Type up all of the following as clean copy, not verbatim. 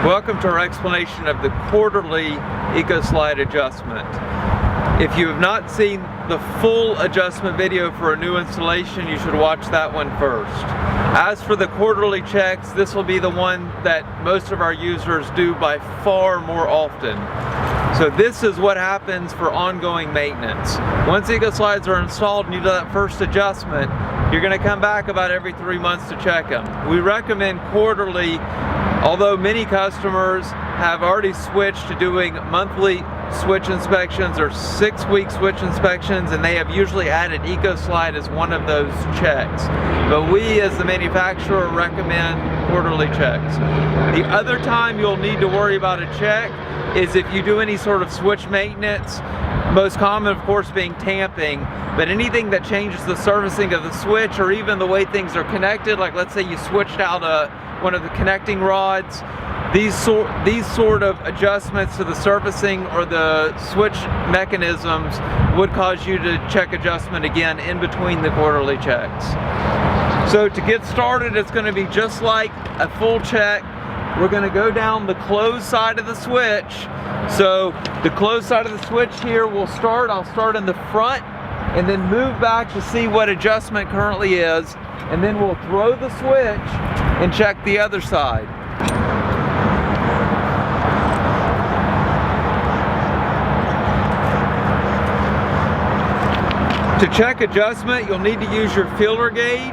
Welcome to our explanation of the quarterly ekoslide adjustment. If you have not seen the full adjustment video for a new installation, you should watch that one first. As for the quarterly checks, this will be the one that most of our users do by far more often. So this is what happens for ongoing maintenance. Once ekoslides are installed and you do that first adjustment, you're going to come back about every 3 months to check them. We recommend quarterly, although many customers have already switched to doing monthly switch inspections or 6-week switch inspections, and they have usually added ekoslide as one of those checks. But we as the manufacturer recommend quarterly checks. The other time you'll need to worry about a check is if you do any sort of switch maintenance, most common of course being tamping, but anything that changes the servicing of the switch or even the way things are connected, like let's say you switched out one of the connecting rods, these sort of adjustments to the servicing or the switch mechanisms would cause you to check adjustment again in between the quarterly checks. So to get started, it's going to be just like a full check. We're going to go down the closed side of the switch. So the closed side of the switch here, I'll start in the front and then move back to see what adjustment currently is, and then we'll throw the switch and check the other side. To check adjustment, you'll need to use your feeler gauge.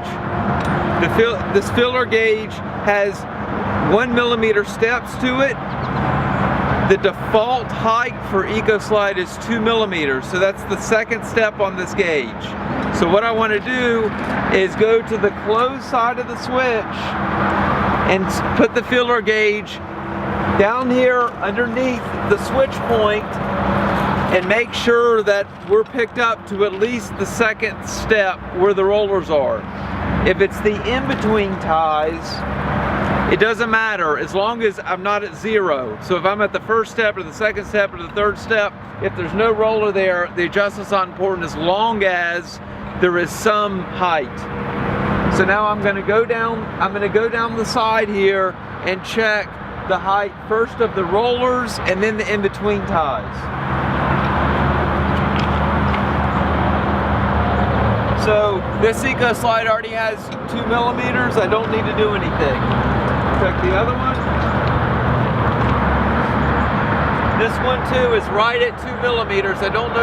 This feeler gauge has 1 millimeter steps to it. The default height for ekoslide is 2 millimeters, so that's the second step on this gauge. So what I want to do is go to the closed side of the switch and put the feeler gauge down here underneath the switch point and make sure that we're picked up to at least the second step where the rollers are. If it's the in-between ties, it doesn't matter as long as I'm not at 0. So if I'm at the first step or the second step or the third step, if there's no roller there, the adjustment's not important as long as there is some height. So now I'm going to go down the side here and check the height first of the rollers and then the in-between ties. So this ekoslide already has 2 millimeters. I don't need to do anything. Check the other one. This one too is right at 2 millimeters. I don't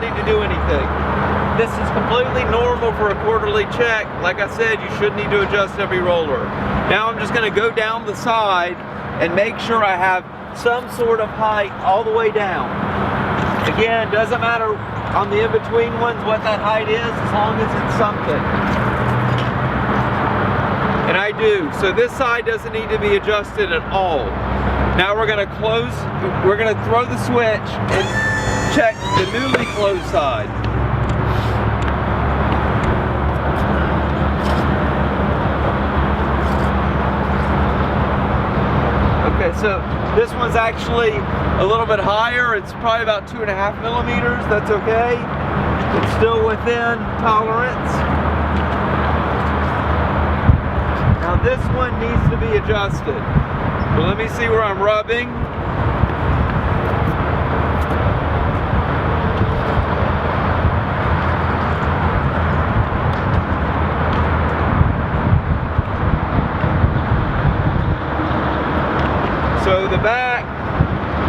need to do anything. This is completely normal for a quarterly check. Like I said, you should need to adjust every roller. Now I'm just going to go down the side and make sure I have some sort of height all the way down. Again, doesn't matter on the in-between ones what that height is, as long as it's something. And I do. So this side doesn't need to be adjusted at all. Now we're going to throw the switch and check the newly closed side. Okay, so this one's actually a little bit higher. It's probably about 2.5 millimeters. That's okay. It's still within tolerance. Now this one needs to be adjusted. So let me see where I'm rubbing. So the back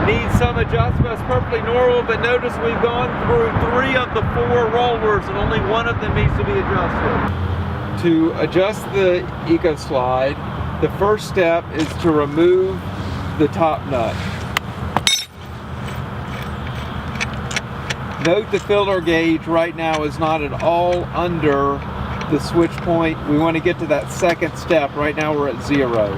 needs some adjustment. It's perfectly normal, but notice we've gone through 3 of the 4 rollers and only 1 of them needs to be adjusted. To adjust the ekoslide, the first step is to remove the top nut. Note the feeler gauge right now is not at all under the switch point. We want to get to that second step. Right now we're at 0.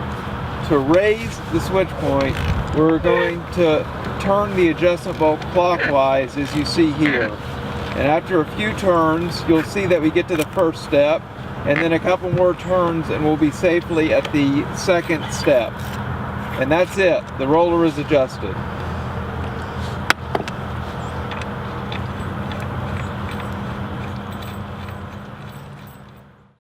To raise the switch point, we're going to turn the adjustment bolt clockwise as you see here. And after a few turns, you'll see that we get to the first step, and then a couple more turns and we'll be safely at the second step. And that's it. The roller is adjusted.